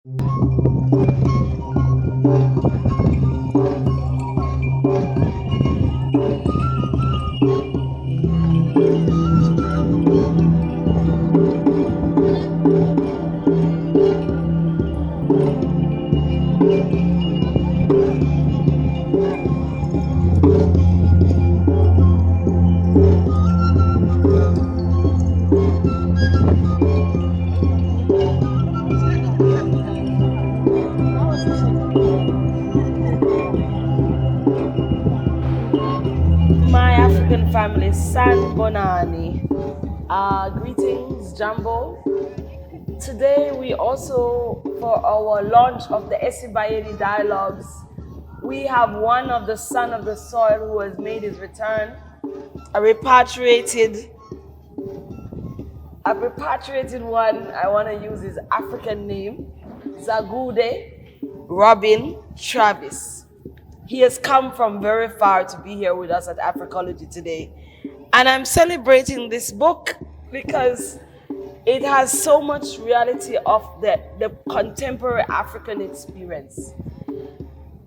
My African family, San Bonani. Greetings, Jumbo. Today we also, for our launch of the Esibayeli Dialogues, we have one of the son of the soil who has made his return, a repatriated one. I want to use his African name, Zagude Robyn Travis. He has come from very far to be here with us at Africology today. And I'm celebrating this book because it has so much reality of the contemporary African experience.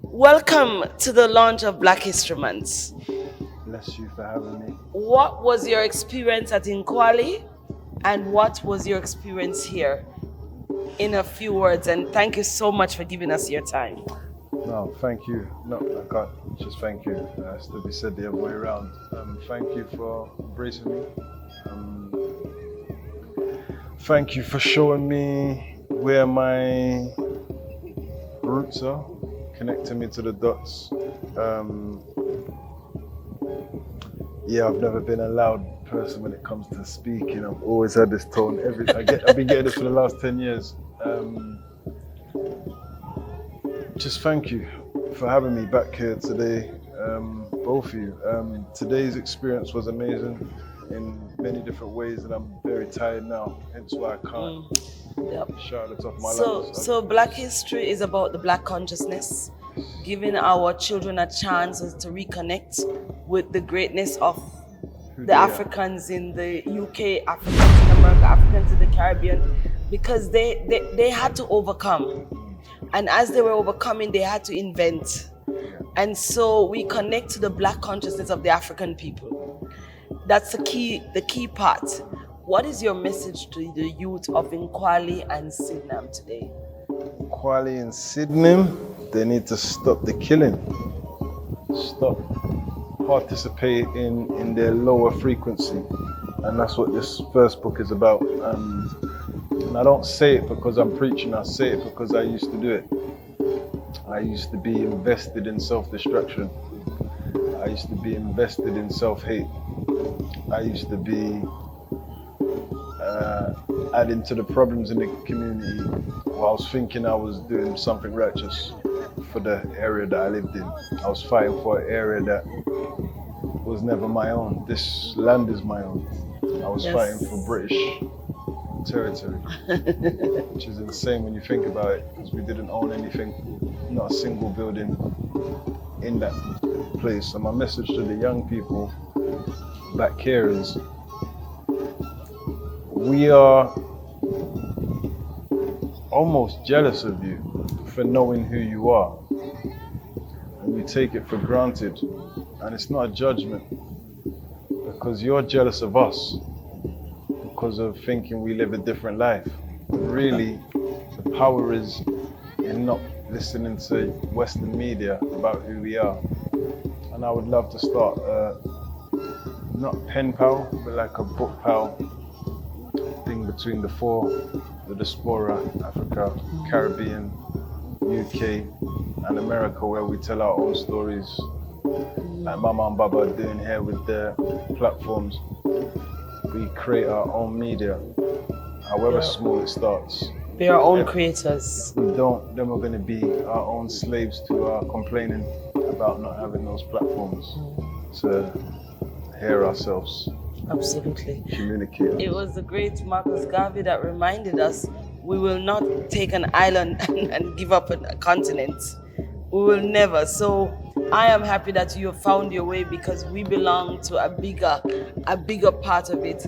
Welcome to the launch of Black History Month. Bless you for having me. What was your experience at Nkwali, and what was your experience here? In a few words, and thank you so much for giving us your time. No, thank you. No, I can't just thank you. It has to be said the other way around. Thank you for embracing me. Thank you for showing me where my roots are, connecting me to the dots. I've never been a loud person when it comes to speaking. I've always had this tone. I've been getting this for the last 10 years. Just thank you for having me back here today, both of you. Today's experience was amazing in many different ways, and I'm very tired now, hence why I can't shout at the top of my lungs. So Black history is about the Black consciousness, giving our children a chance to reconnect with the greatness of the Africans in the UK, Africans in America, Africans in the Caribbean, because they had to overcome. And as they were overcoming, they had to invent. And so we connect to the Black consciousness of the African people. That's the key part. What is your message to the youth of Nkwali and Sydenham today? Nkwali and Sydenham, they need to stop the killing. Stop participating in their lower frequency. And that's what this first book is about. And I don't say it because I'm preaching, I say it because I used to do it. I used to be invested in self-destruction. I used to be invested in self-hate. I used to be adding to the problems in the community while I was thinking I was doing something righteous for the area that I lived in. I was fighting for an area that was never my own. This land is my own. I was fighting for British territory, which is insane when you think about it, because we didn't own anything, not a single building in that place. So my message to the young people back here is, we are almost jealous of you for knowing who you are, and we take it for granted. And it's not a judgment, because you're jealous of us because of thinking we live a different life. But really, the power is in not listening to Western media about who we are. And I would love to start not pen pal, but like a book pal thing between the four, the diaspora, Africa, Caribbean, UK, and America, where we tell our own stories, like Mama and Baba are doing here with their platforms. We create our own media, however small it starts. Be our own creators. If we don't, then we're going to be our own slaves to our complaining about not having those platforms to hear ourselves. Absolutely. Communicate. It was the great Marcus Garvey that reminded us we will not take an island and give up a continent. We will never. So I am happy that you have found your way, because we belong to a bigger part of it.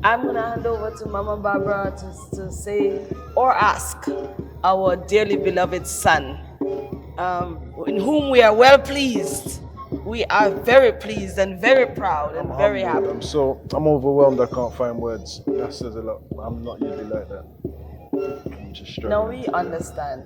I'm gonna hand over to Mama Barbara to say or ask our dearly beloved son, in whom we are well pleased. We are very pleased and very proud and very happy. I'm overwhelmed. I can't find words. That says a lot. I'm not usually like that. I'm just struggling. Now we understand.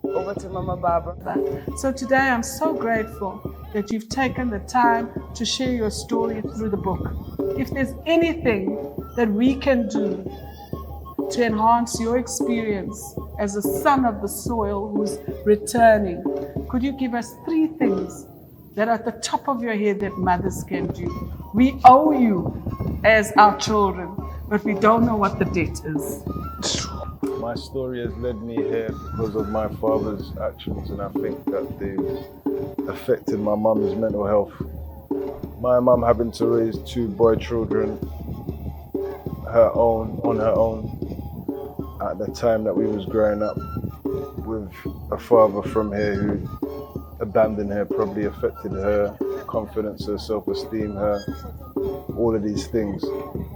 Over to Mama Barbara. So today I'm so grateful that you've taken the time to share your story through the book. If there's anything that we can do to enhance your experience as a son of the soil who's returning, could you give us 3 things that are at the top of your head that mothers can do? We owe you as our children, but we don't know what the debt is. My story has led me here because of my father's actions, and I think that they've affected my mum's mental health. My mum having to raise 2 boy children on her own at the time that we was growing up, with a father from here who abandoned her, probably affected her confidence, her self-esteem, her all of these things.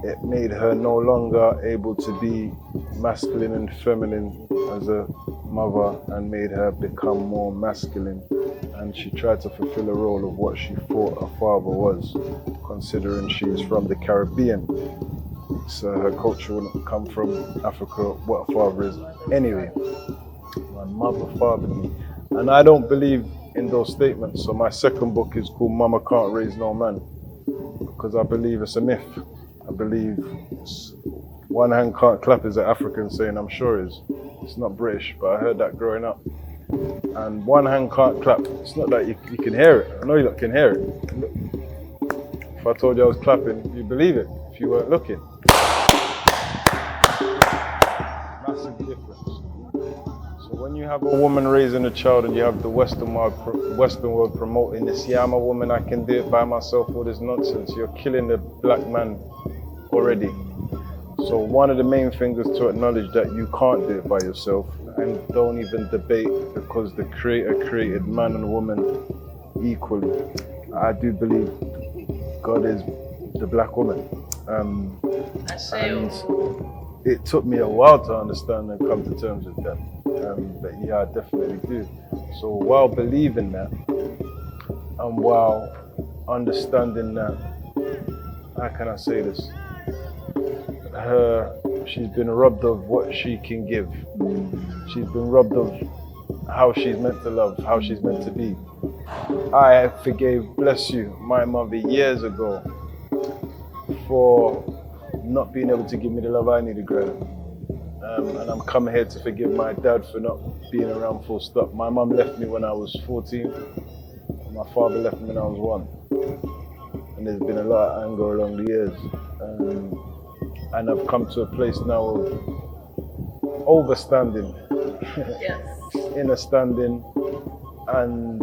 It made her no longer able to be masculine and feminine as a mother, and made her become more masculine, and she tried to fulfill a role of what she thought a father was, considering she's from the Caribbean, so her culture wouldn't come from Africa, what a father is. Anyway, my mother fathered me, and I don't believe in those statements. So my second book is called Mama Can't Raise No Man, because I believe it's a myth. I believe one hand can't clap is an African saying, I'm sure is. It's not British, but I heard that growing up. And one hand can't clap. It's not that you can hear it. I know you lot can hear it. If I told you I was clapping, you'd believe it if you weren't looking. Massive difference. So when you have a woman raising a child and you have the Western world promoting this, yeah, I'm a woman, I can do it by myself, all this nonsense, you're killing the black man already. So one of the main things is to acknowledge that you can't do it by yourself, and don't even debate, because the Creator created man and woman equally. I do believe God is the black woman. And it took me a while to understand and come to terms with that. But yeah, I definitely do. So while believing that, and while understanding that, how can I say this? She's been robbed of what she can give. She's been robbed of how she's meant to love, how she's meant to be. I forgave, bless you, my mother years ago for not being able to give me the love I needed growing up. And I'm coming here to forgive my dad for not being around full stop. My mum left me when I was 14, and my father left me when I was 1. And there's been a lot of anger along the years. And I've come to a place now of overstanding, Yes. understanding, and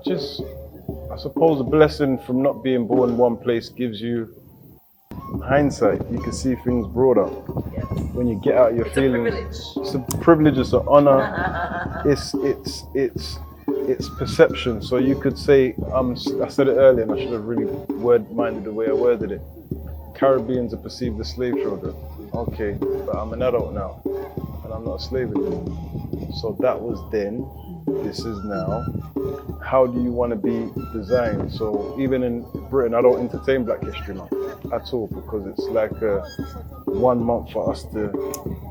just, I suppose, a blessing from not being born one place gives you hindsight. You can see things broader. Yes. When you get out your feelings, it's a privilege, it's an honor. It's perception. So you could say, I said it earlier, and I should have really minded the way I worded it. Caribbeans are perceived as slave children. Okay, but I'm an adult now, and I'm not a slave anymore. So that was then, this is now. How do you want to be designed? So even in Britain, I don't entertain Black History Month at all, because it's like 1 month for us to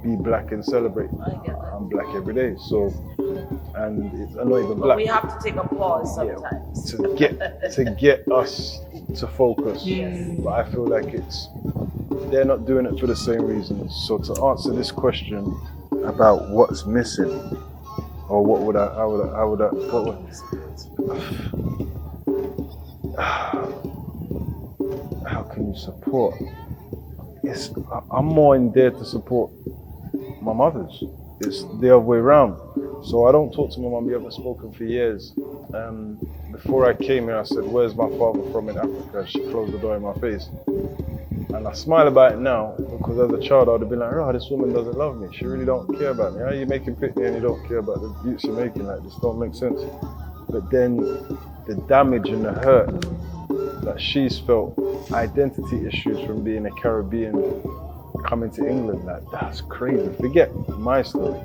be black and celebrate. I'm black every day, so, and I'm not even black. We have to take a pause sometimes. Yeah, to get us to focus. Yes. But I feel like they're not doing it for the same reasons. So to answer this question about what's missing, or how can you support? I'm more in there to support my mothers. It's the other way around. So I don't talk to my mum. We haven't spoken for years. Before I came here, I said, where's my father from in Africa? She closed the door in my face. And I smile about it now, because as a child, I would have been like, oh, this woman doesn't love me. She really don't care about me. How are you making picnic and you don't care about the beauts you're making? Like, this don't make sense. But then the damage and the hurt that she's felt identity issues from being a Caribbean coming to England. Like, that's crazy. Forget my story.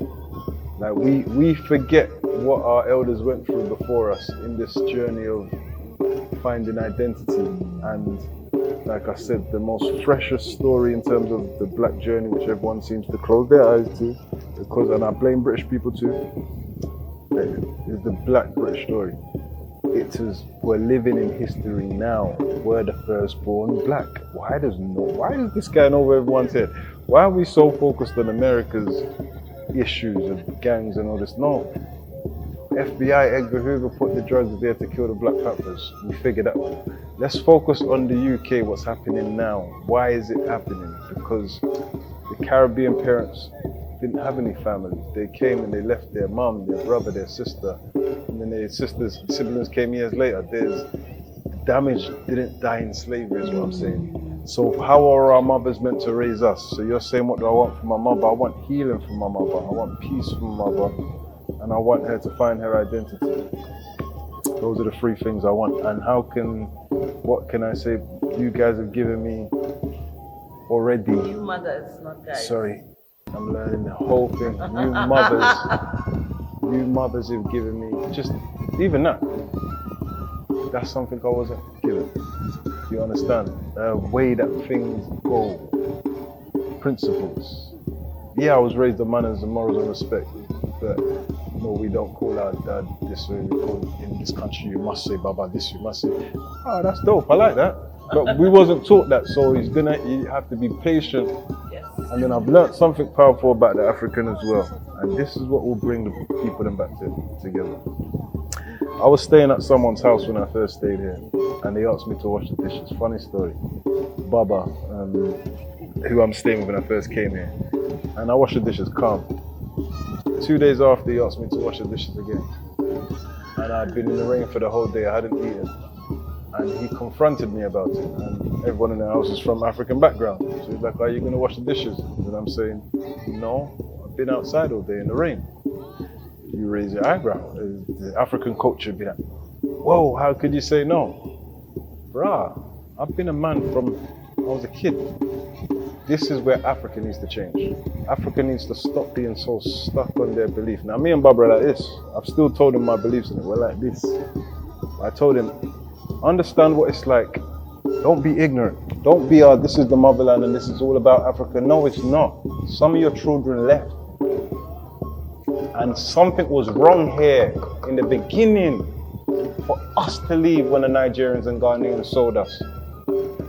Like, we forget what our elders went through before us in this journey of finding identity. And like I said, the most freshest story in terms of the black journey, which everyone seems to close their eyes to, because, and I blame British people too, is the black British story. It is, we're living in history now. We're the firstborn black. Why is this going over everyone's head? Why are we so focused on America's issues of gangs and all this? No. FBI, Edgar Hoover put the drugs there to kill the Black Panthers. We figured that one. Let's focus on the UK, what's happening now. Why is it happening? Because the Caribbean parents didn't have any families. They came and they left their mum, their brother, their sister, and then their siblings came years later. There's damage didn't die in slavery is what I'm saying. So how are our mothers meant to raise us? So you're saying, what do I want from my mother? I want healing from my mother. I want peace from my mother. And I want her to find her identity. Those are the three things I want. And what can I say? You guys have given me already. You mothers, not guys. Sorry, I'm learning the whole thing. You mothers have given me, just even that. That's something I wasn't given. You understand? The way that things go. Principles. Yeah, I was raised on manners and morals and respect, but no, we don't call our dad this way. We call, in this country, you must say Baba this, you must say. Oh, that's dope, I like that. But we wasn't taught that, so you have to be patient. Yes. And then I've learned something powerful about the African as well. And this is what will bring the people them back together. I was staying at someone's house when I first stayed here, and they asked me to wash the dishes. Funny story. Baba, who I'm staying with when I first came here, and I washed the dishes calm. 2 days after, he asked me to wash the dishes again. And I'd been in the rain for the whole day, I hadn't eaten. And he confronted me about it. And everyone in the house is from African background. So he's like, are you gonna wash the dishes? And I'm saying, no, I've been outside all day in the rain. You raise your eyebrow. The African culture would be like, whoa, how could you say no? Bruh, I've been a man from I was a kid. This is where Africa needs to change. Africa needs to stop being so stuck on their belief. Now, me and Barbara are like this. I've still told him my beliefs in it. We're like this. I told him, understand what it's like. Don't be ignorant. Don't be, this is the motherland and this is all about Africa. No, it's not. Some of your children left. And something was wrong here in the beginning for us to leave when the Nigerians and Ghanaians sold us.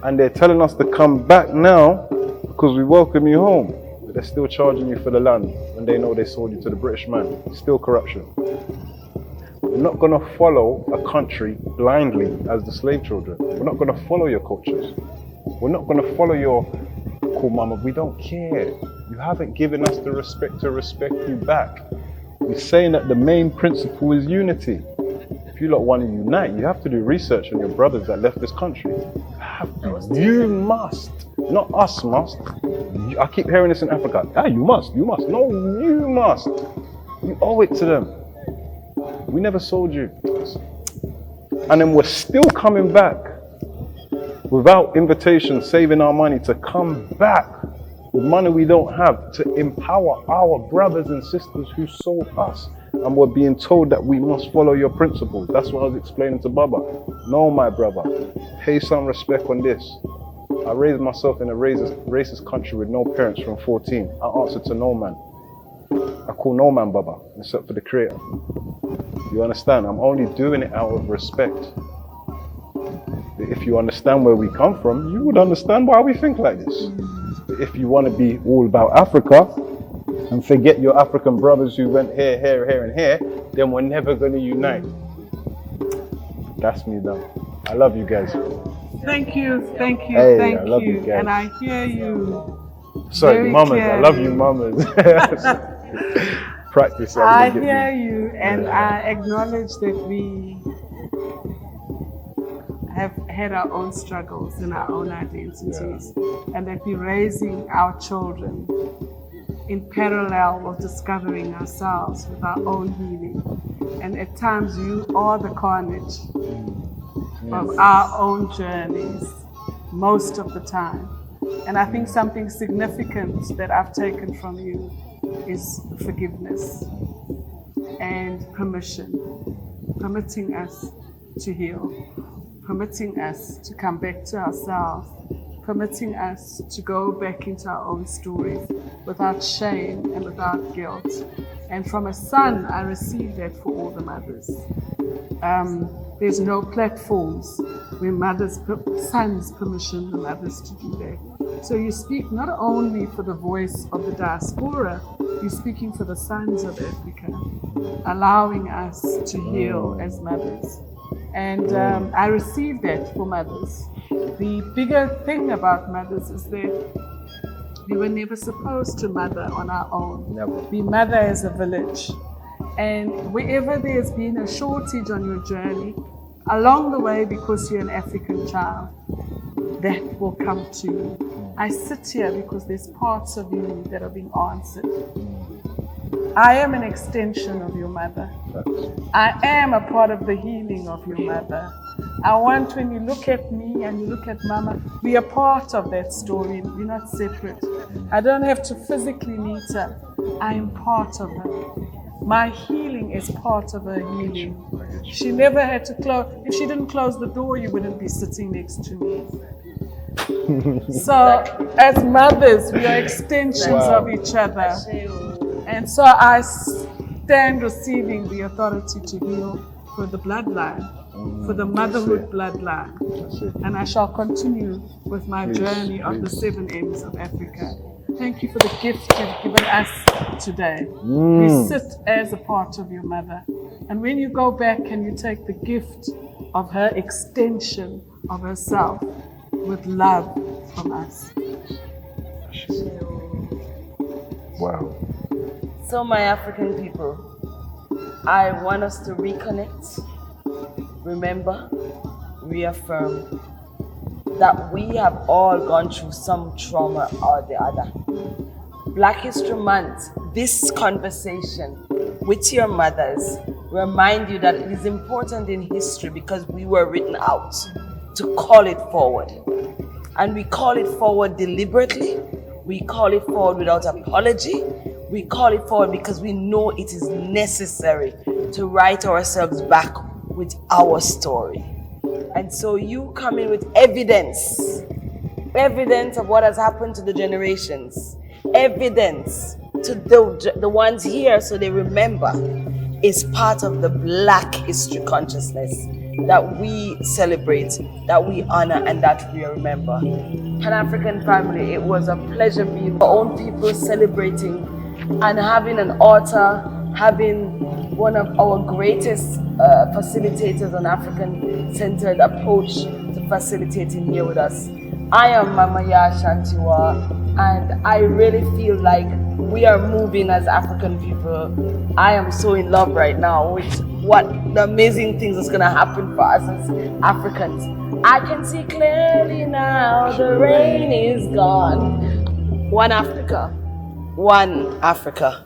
And they're telling us to come back now because we welcome you home. But they're still charging you for the land when they know they sold you to the British man. It's still corruption. We're not going to follow a country blindly as the slave children. We're not going to follow your cultures. We're not going to follow your cool mama. We don't care. You haven't given us the respect to respect you back. We're saying that the main principle is unity. If you lot want to unite, you have to do research on your brothers that left this country. You must. Not us must. I keep hearing this in Africa. Ah, you must. No, you must. You owe it to them. We never sold you. And then we're still coming back without invitation, saving our money to come back with money we don't have to empower our brothers and sisters who sold us. And we're being told that we must follow your principles. That's what I was explaining to Baba. No, my brother, pay some respect on this. I raised myself in a racist country with no parents from 14. I answer to no man. I call no man Baba, except for the Creator. You understand? I'm only doing it out of respect. If you understand where we come from, you would understand why we think like this. But if you want to be all about Africa and forget your African brothers who went here, here, and here, then we're never going to unite. That's me done. I love you guys. Thank you. Hey, thank I love you. you guys. And I hear you. Sorry, mamas. Clearly. I love you, mamas. Practice. I hear you, and I acknowledge that we have had our own struggles and our own identities, and that we're raising our children in parallel of discovering ourselves with our own healing. And at times you are the carnage. of our own journeys most of the time. And I think something significant that I've taken from you is forgiveness and permitting us to heal, permitting us to come back to ourselves, permitting us to go back into our own stories without shame and without guilt. And from a son, I receive that for all the mothers. There's no platforms where sons permission the mothers to do that. So you speak not only for the voice of the diaspora, you're speaking for the sons of Africa, allowing us to heal as mothers. And I receive that for mothers. The bigger thing about mothers is that we were never supposed to mother on our own. Never. We mother as a village. And wherever there's been a shortage on your journey, along the way, because you're an African child, that will come to you. I sit here because there's parts of you that are being answered. I am an extension of your mother. I am a part of the healing of your mother. I want, when you look at me and you look at Mama, be a part of that story. We're not separate. I don't have to physically meet her. I am part of her. My healing is part of her healing. She never had to close. If she didn't close the door, you wouldn't be sitting next to me. So, as mothers, we are extensions of each other. And so I stand receiving the authority to heal for the bloodline, for the motherhood bloodline. And I shall continue with my journey of the 7 M's of Africa. Thank you for the gift you've given us today. We sit as a part of your mother. And when you go back and you take the gift of her extension of herself with love from us. Wow. So my African people, I want us to reconnect, remember, reaffirm that we have all gone through some trauma or the other. Black History Month, this conversation with your mothers remind you that it is important in history because we were written out to call it forward. And we call it forward deliberately. We call it forward without apology. We call it forward because we know it is necessary to write ourselves back with our story. And so you come in with evidence of what has happened to the generations, evidence to the ones here so they remember, is part of the Black history consciousness that we celebrate, that we honor, and that we remember. Pan-African family, it was a pleasure being our own people celebrating and having an altar, having one of our greatest facilitators on African-centered approach to facilitating here with us. I am Mama Ya Shantiwa, and I really feel like we are moving as African people. I am so in love right now with what the amazing things that's gonna happen for us as Africans. I can see clearly now, the rain is gone. One Africa. One Africa.